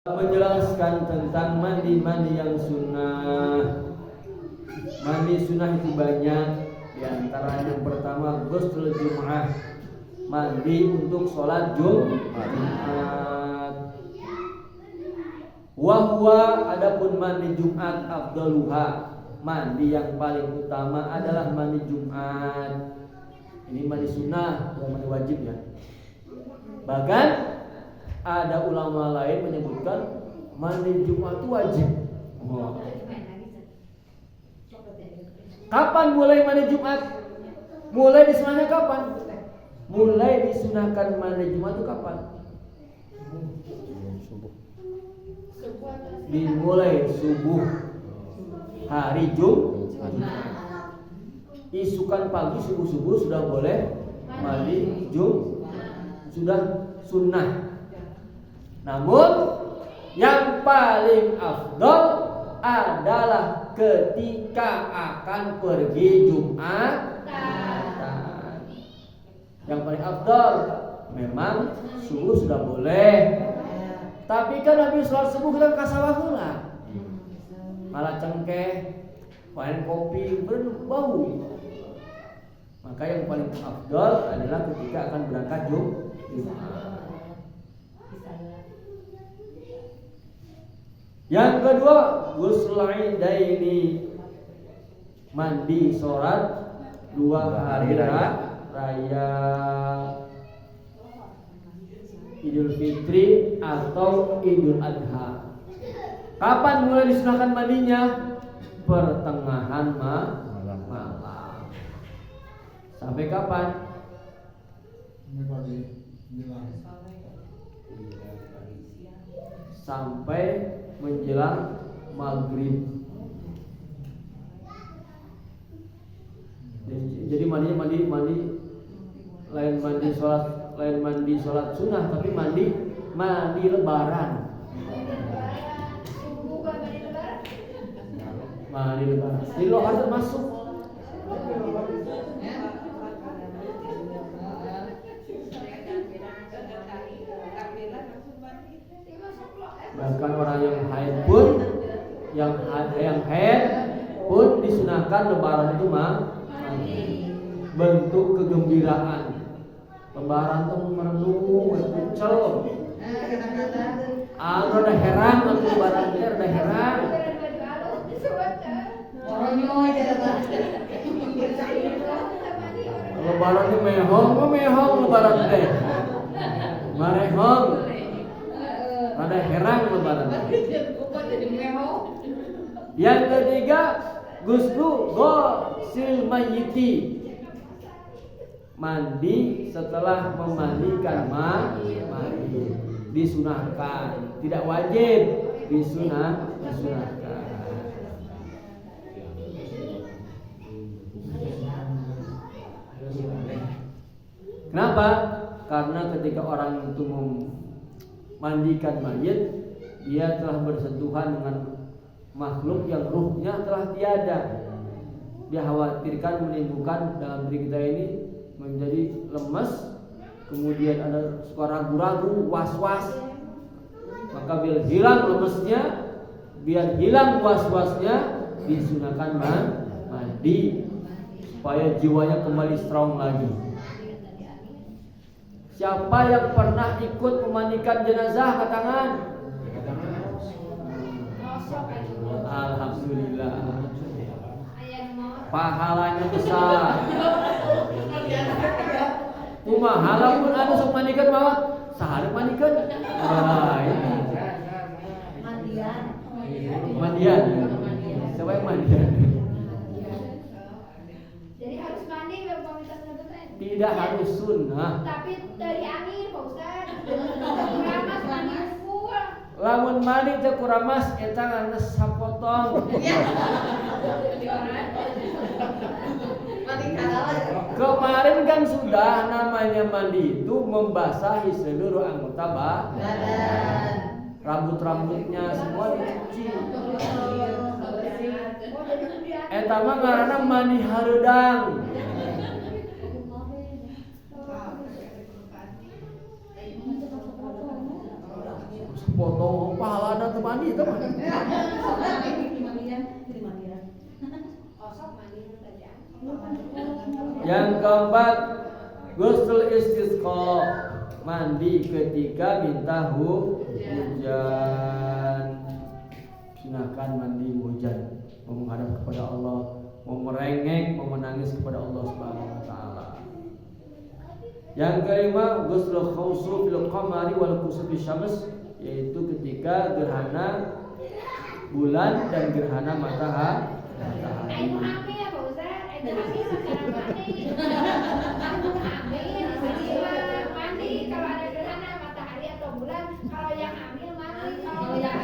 Menjelaskan tentang mandi-mandi yang sunnah. Mandi sunnah itu banyak. Di antara yang pertama ghusl Jum'ah, mandi untuk sholat Jumat. Wahwa, adapun mandi Jumat afdaluha, mandi yang paling utama adalah mandi Jumat. Ini mandi sunnah, bukan mandi wajib ya. Bahkan ada ulama lain menyebutkan mandi Jumat itu wajib. Kapan mulai mandi Jumat? Mulai disunahnya kapan? Mulai disunahkan mandi Jumat itu kapan? Dimulai subuh hari Jumat. Isukan pagi subuh-subuh sudah boleh mandi Jumat. Sudah sunnah. Namun yang paling afdal adalah ketika akan pergi Jumatan. Yang paling afdal memang subuh sudah boleh. Tapi kan habis sholat subuh kita kasawah heula. Malah cengkeh, main kopi, berbau. Maka yang paling afdal adalah ketika akan berangkat Jumat. Yang kedua, ghusl idaini, mandi sholat 2 hari raya Idul Fitri atau Idul Adha. Kapan mulai disunahkan mandinya? Pertengahan malam. Sampai kapan? Sampai menjelang maghrib. Jadi mandi lain mandi sholat sunnah, tapi mandi lebaran. Mandi lebaran. Di luar termasuk. Bahkan orang yang haid pun, yang haid pun disunahkan lebaran itu bentuk kegembiraan. Lebaran tuh merenung, kucel. Ada heran waktu lebaran itu ada heran. Lebaran itu mehong lebaran teh. Marehong. Ada herang lebaran. Yang ketiga, ghuslu ghusl mayyiti, mandi setelah memandikan mayit. Disunahkan, tidak wajib, disunahkan. Kenapa? Karena ketika orang itu memandikan mayit, dia telah bersentuhan dengan makhluk yang ruhnya telah tiada. Dia khawatirkan menimbulkan dalam diri kita ini menjadi lemes, kemudian ada suka ragu-ragu, was-was. Maka biar hilang lemesnya, biar hilang was-wasnya, disunahkan mandi supaya jiwanya kembali strong lagi. Siapa yang pernah ikut memandikan jenazah, angkat tangan. Alhamdulillah. Pahalanya besar. Kumaha lamun anu sok mandikan maut, sahari mandikan. Mandian. Siapa yang mandian? Jadi harus mandi berkomunitas tertentu. Tidak harus sunnah. Tapi dari angin, Pak Ustaz. Kuramas mandi full. Lamun mandi teh kuramas eta ngaranna sapotong. Kemarin kan sudah namanya mandi itu membasahi seluruh anggota badan. Rambut-rambutnya semua dicuci. Eta mah ngaranna mandi hareudang. dipotong pahalana teu mandi teh mah. Yang keempat, ghusl istisqa, mandi ketika minta hujan. Silakan mandi hujan, mau menghadap kepada Allah, mau merengek, mau menangis kepada Allah Subhanahu wa taala. Yang kelima, ghusl khusuf fil qamari wal kusuf syams, yaitu ketika gerhana bulan dan gerhana matahari. Ayo hamil ya Pak Ustaz, ayo hamil sekarang mandi kalau ada gerhana matahari atau bulan, kalau yang hamil mandi, kalau yang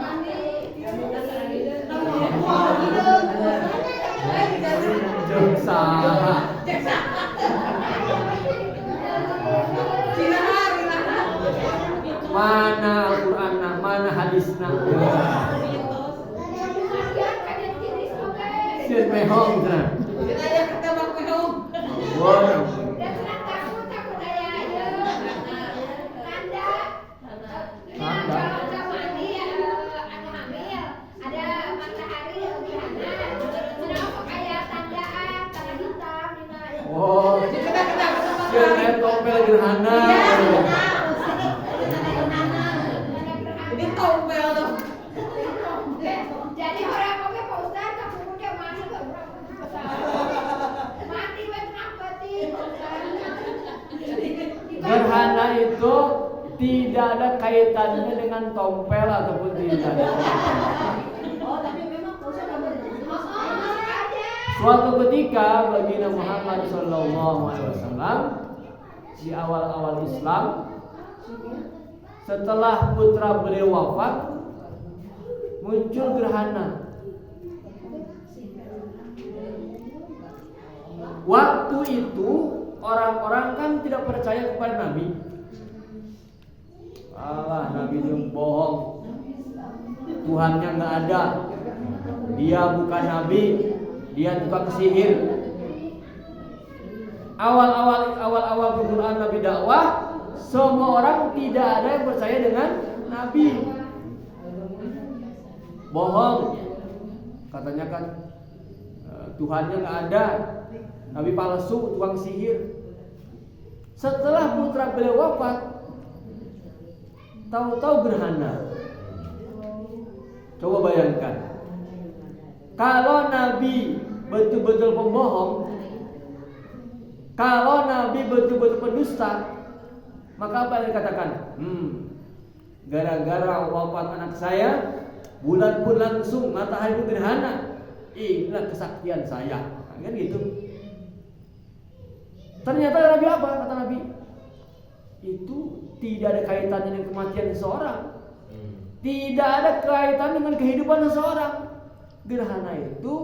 mandi. Salah. Mana Al-Qur'anna, mana hadisna? Sieun mehong cenah. Wow. Oh, sieun tompel gerhana. Ini tompel tuh. Jadi orang oke Pak Ustaz, kamu udah mandi enggak mati kenapa sih Pak Ustaz? Gerhana itu tidak ada kaitannya dengan tompel ataupun tidak. Oh, tapi memang Pak Ustaz ada. Suatu ketika baginda Muhammad SAW di awal-awal Islam, setelah putra beliau wafat, muncul gerhana. Waktu itu orang-orang kan tidak percaya kepada Nabi. Allah, Nabi itu bohong, Tuhannya nggak ada, dia bukan Nabi, dia tukang sihir. Awal-awal penggunaan Nabi dakwah, semua orang tidak ada yang percaya dengan Nabi. Bohong, katanya kan Tuhannya nggak ada, Nabi palsu, tukang sihir. Setelah putra beliau wafat, tahu-tahu gerhana. Coba bayangkan, kalau Nabi betul-betul pembohong, kalau Nabi betul-betul pendusta, maka apa yang dikatakan? Gara-gara wafat anak saya, bulan pun langsung, matahari pun gerhana. Inilah kesaktian saya. Kan gitu. Ternyata Nabi apa? Kata Nabi, itu tidak ada kaitannya dengan kematian seseorang. Tidak ada kaitan dengan kehidupan seseorang. Gerhana itu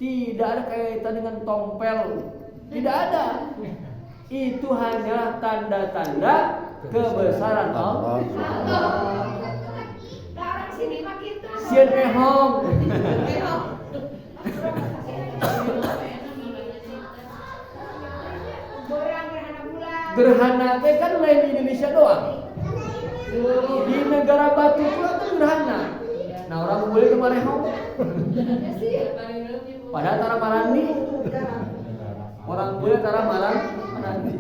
tidak ada kaitan dengan tompel. Tidak ada. Itu hanya tanda-tanda kebesaran Allah. Sieun mehong. Gerhana teh kan lain di Indonesia doang. Di negara batu itu kan gerhana. Nah orang boleh ke marehong. Padahal tara marandi. Orang boleh tara marandi.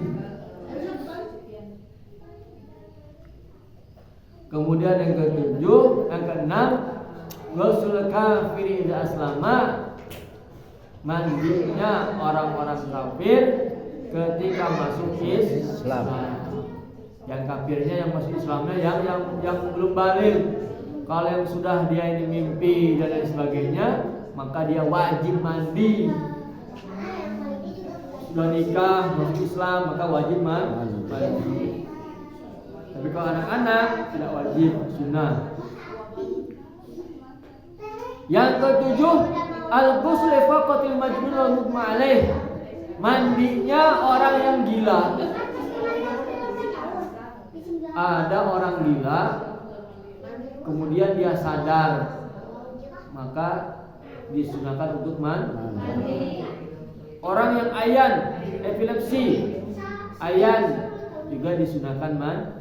Kemudian yang ketujuh, yang keenam, ghusl kafir idza aslama, mandinya orang-orang kafir ketika masuk Islam. Yang kafirnya yang masuk Islamnya yang belum balik. Kalau yang sudah dia ini mimpi dan lain sebagainya, maka dia wajib mandi. Sudah nikah masuk Islam maka wajib mandi. Tapi kalau anak-anak tidak wajib, sunnah. Yang ketujuh, al-ghusl faqatil majnun wal mughma alaih. Mandinya orang yang gila. Ada orang gila, kemudian dia sadar, maka disunahkan untuk mandi. Orang yang ayan, epilepsi, ayan juga disunahkan mandi.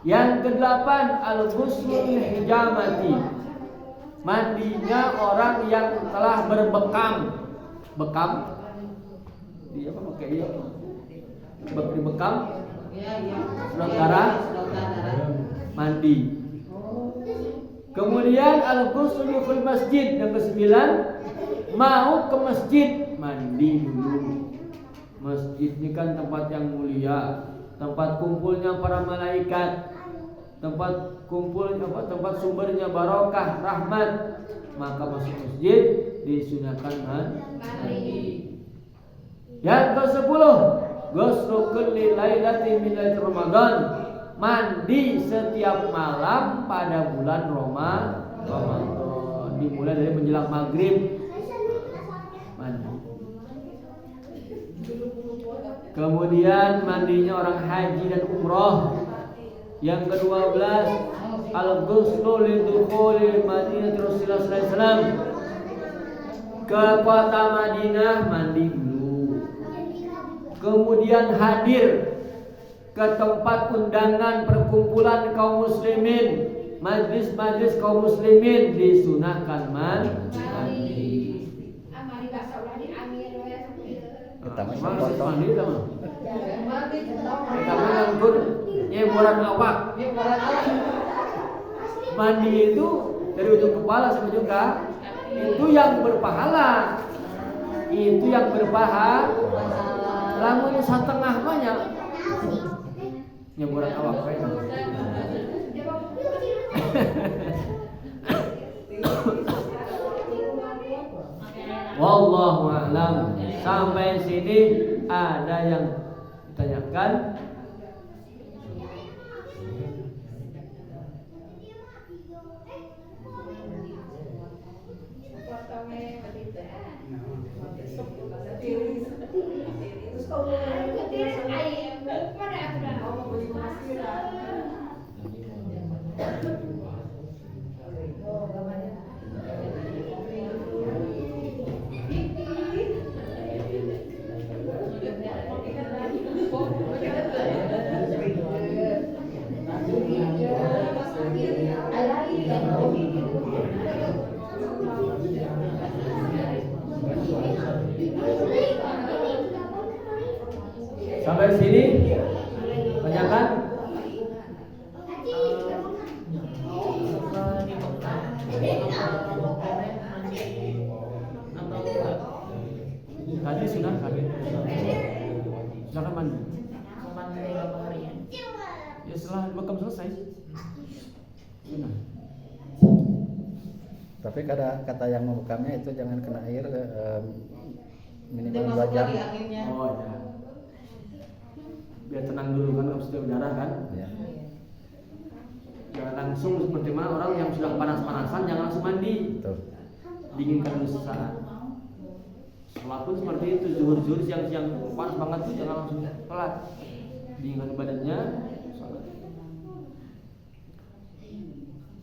Yang kedelapan al-ghusl hijamati, mandinya orang yang telah berbekam. Bekam dia apa pakai dia bekam darah mandi. Kemudian al-ghusl fil masjid, yang kesembilan mau ke masjid mandi dulu. Masjid ini kan tempat yang mulia, tempat kumpulnya para malaikat, tempat kumpulnya tempat sumbernya barokah rahmat. Maka masuk masjid disunahkan mandi. Yang ke-10 ghuslu kulli lailatin min lailatul Ramadan, mandi setiap malam pada bulan Ramadan. Dimulai dari menjelang maghrib mandi. Kemudian mandinya orang haji dan umroh. Yang ke-12 al-ghuslu lidukhulil Madinah Rasulullah sallallahu alaihi wasallam, ke kota Madinah mandi dulu. Kemudian hadir ke tempat undangan perkumpulan kaum muslimin, majlis-majlis kaum muslimin disunahkan mandi. Pertama mandi sama. Pertama nganggur nyeburan awak. Mandi itu dari ujung kepala sampai ujung kaki, itu yang berpahala. Itu yang berpahala. Lamun setengah banyak nyeburan awak kayak. Wallahu a'lam. Sampai sini ada yang ditanyakan? Sampai sini tanyakan? Tadi sudah kali. Silakan mandi. Ya setelah bekam selesai. Sudah. Tapi kata yang membekamnya itu jangan kena air minimal 2 jam. Oh ya. Biar tenang dulu kan, harus udara kan. Ya. Jangan langsung seperti mana orang yang sudah panas-panasan jangan langsung mandi. Betul. Dinginkan dulu sesaat. Sholat pun seperti itu, zuhur siang-siang panas banget tuh jangan langsung sholat. Dinginkan badannya, sholat.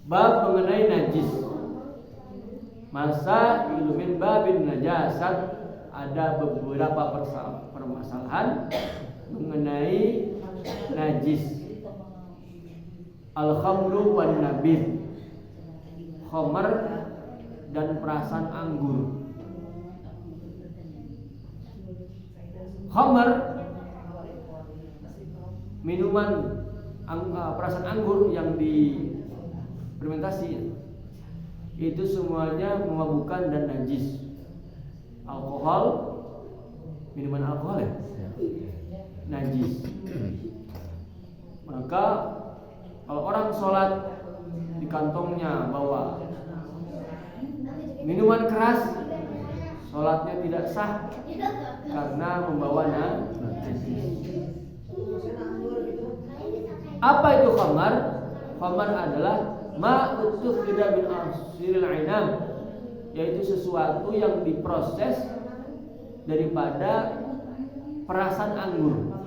Bab mengenai najis. Masa ilumin babin najasat, ada beberapa permasalahan mengenai najis. Al-khamru wan nabid, khamar dan perasan anggur. Khamar, minuman perasan anggur yang difermentasi, itu semuanya memabukkan dan najis. Alkohol, minuman alkohol ya, najis. Maka kalau orang sholat di kantongnya bawa minuman keras, sholatnya tidak sah karena membawa najis. Apa itu khamar? Khamar adalah ma'utuh tidak min asiril ainam, yaitu sesuatu yang diproses daripada perasan anggur.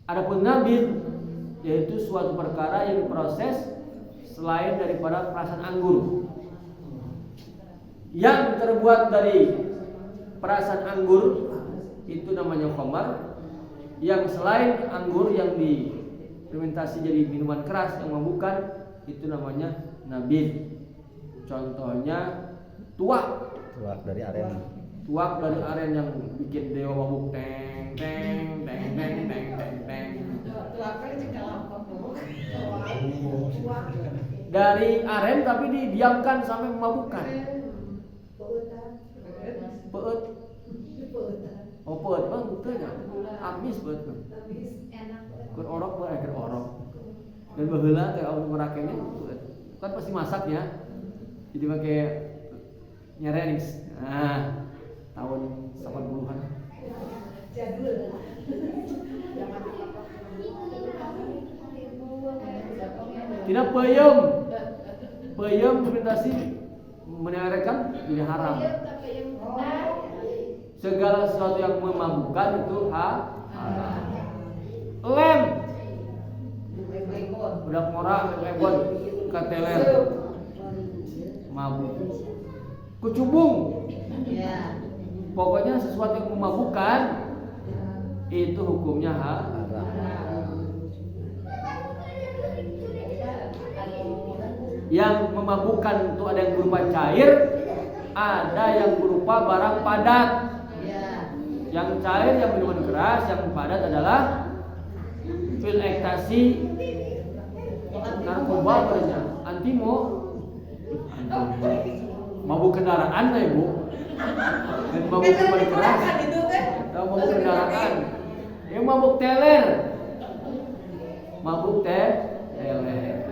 Adapun nabid yaitu suatu perkara yang diproses selain daripada perasan anggur. Yang terbuat dari perasan anggur itu namanya khamar. yang selain anggur yang difermentasi jadi minuman keras yang memabukkan, itu namanya nabid. Contohnya tuak dari aren. Tuak dari aren yang bikin dewa mabuk, teng teng teng teng teng teng teng. Dari aren tapi didiamkan sampai memabukkan. Peut. Oh peut bang, betul ya. Amis peut bang. Keur orok bae, keur orok. Dan baheula teh anu merakene kan pasti masak ya. Jadi pakai nyerenis. Nah, tahun 80-an. Jadul. Tidak peyem. Peyem fermentasi menarekan ini haram. Segala sesuatu yang memabukkan itu haram. Lem. Udah morak lebon kateler. Mabuk. Kucubung. Pokoknya sesuatu yang memabukkan itu hukumnya haram. Yang memabukkan itu ada yang berupa cair, ada yang berupa barang padat. Yang cair yang minuman keras, yang padat adalah pil ekstasi, narkoba banyak, antimo, mabuk kendaraan lah ibu, dan mabuk minuman keras, atau mabuk kendaraan, yang mabuk teler, mabuk teler.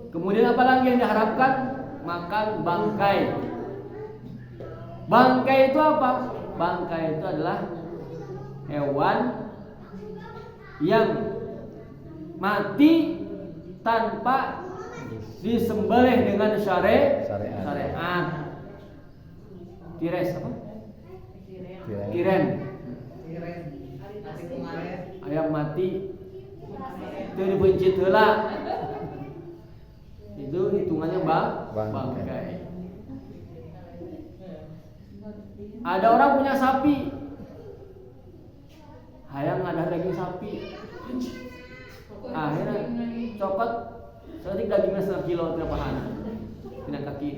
Kemudian apa lagi yang diharapkan? Makan bangkai. Bangkai itu apa? Bangkai itu adalah hewan yang mati tanpa disembelih dengan syariat. Tires apa? Tiren. Ayam mati itu dipencit heula. Itu hitungannya bangkai. Ada orang punya sapi, hayang ada daging sapi, akhirnya copot seketik dagingnya 1 kilo tidak pahan, tidak kaki,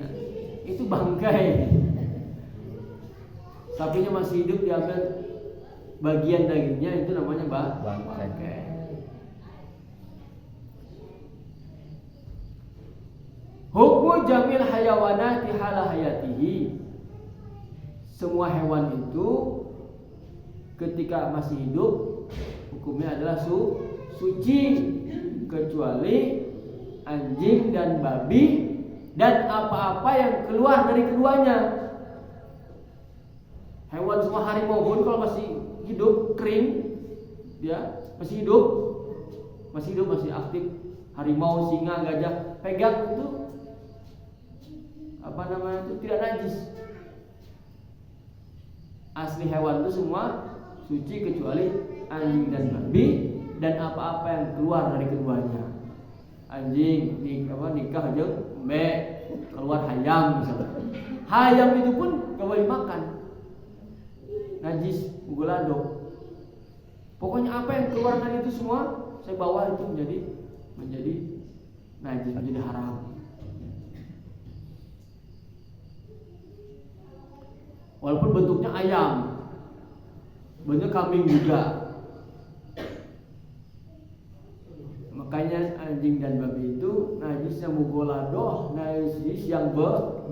itu bangkai. Sapinya masih hidup, diambil bagian dagingnya, itu namanya bangkai. Hukmu jamil hayawanati hala hayatihi. Semua hewan itu ketika masih hidup hukumnya adalah suci, kecuali anjing dan babi dan apa-apa yang keluar dari keduanya. Hewan semua, harimau pun kalau masih hidup kering, dia masih hidup, masih aktif. Harimau, singa, gajah, pegang itu tidak najis. Asli hewan itu semua suci kecuali anjing dan babi dan apa-apa yang keluar dari keduanya. Anjing nikah aja keluar hayam misalnya. Hayam itu pun gak boleh makan. Najis, ugulado. Pokoknya apa yang keluar dari itu semua saya bawa itu menjadi najis, menjadi haram. Walaupun bentuknya ayam, bentuknya kambing juga. Makanya anjing dan babi itu najis yang mugoladoh, najis yang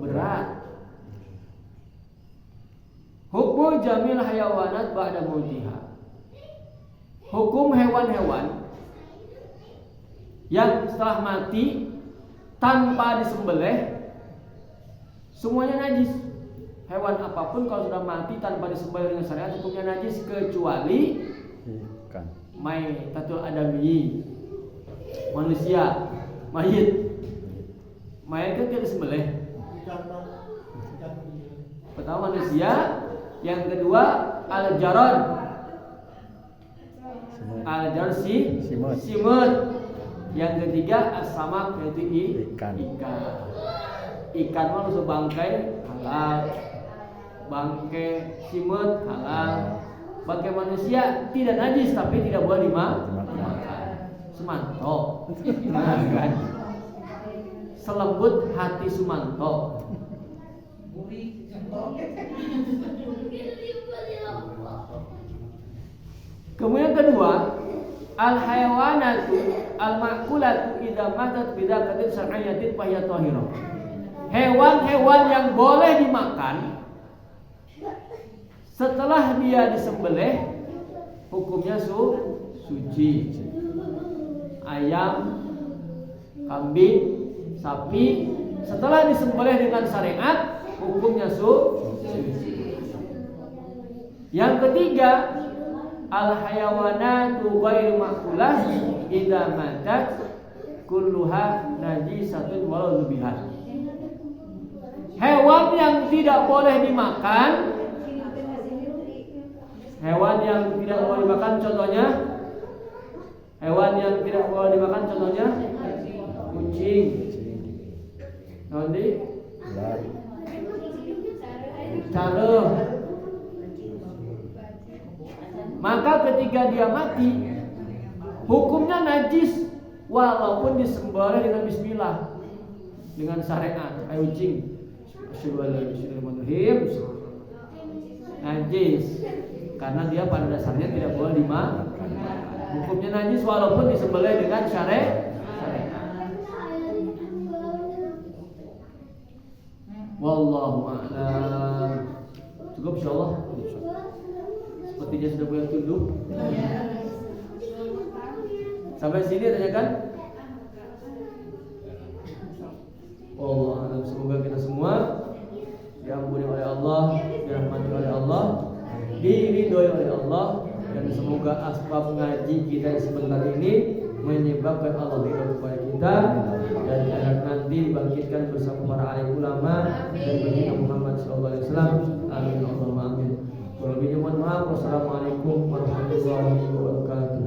berat. Hukum jamil hayawanat ba'da mautiha. Hukum hewan-hewan yang setelah mati tanpa disembelih semuanya najis. Hewan apapun kalau sudah mati tanpa disembelih dengan syariat hukumnya najis kecuali ikan. Maitatul adami, manusia, mayit. Mayit kan tidak disembelih. Pertama manusia, yang kedua al-jaron. Al-jaron simut. Yang ketiga as-samak, yaitu ikan. Ikan mah harus bangkai halal. bangkai simut halal. Bangkai manusia tidak najis tapi tidak boleh dimakan. Sumanto. Nah, kan? Selembut hati Sumanto. Kemudian kedua, al-hayawanatu al-ma'kulatu idza matat bidzakatin syar'iyyatin fa hiya thahirah. Hewan-hewan yang boleh dimakan setelah dia disembelih hukumnya suci. Ayam, kambing, sapi setelah disembelih dengan syariat hukumnya suci. Yang ketiga, al-hayawanatu ghairu ma'kulah idza matat kulluha najisatun walau zubihat. Hewan yang tidak boleh dimakan, hewan yang tidak boleh dimakan contohnya, hewan yang tidak boleh dimakan contohnya kucing, nanti careuh. Maka ketika dia mati hukumnya najis walaupun disembelih dengan bismillah, dengan syariat kayak kucing. Bismillahirrahmanirrahim. Najis karena dia pada dasarnya tidak boleh dimakan. Hukumnya najis walaupun disembelih dengan syariat. Wallahu a'lam. Cukup insyaallah. Sepertinya sudah boleh tunduk. Sampai sini tanyakan. Allah alam, semoga kita semua diampuni oleh Allah, dirahmati oleh Allah, diridhoi oleh Allah, dan semoga asbab ngaji kita sebentar ini menyebabkan Allah ridho kepada kita dan agar nanti dibangkitkan bersama para alim ulama dan baginda Muhammad SAW. Amin Allahumma amin. Kalau lebihnya mohon maaf. Wassalamualaikum warahmatullahi wabarakatuh.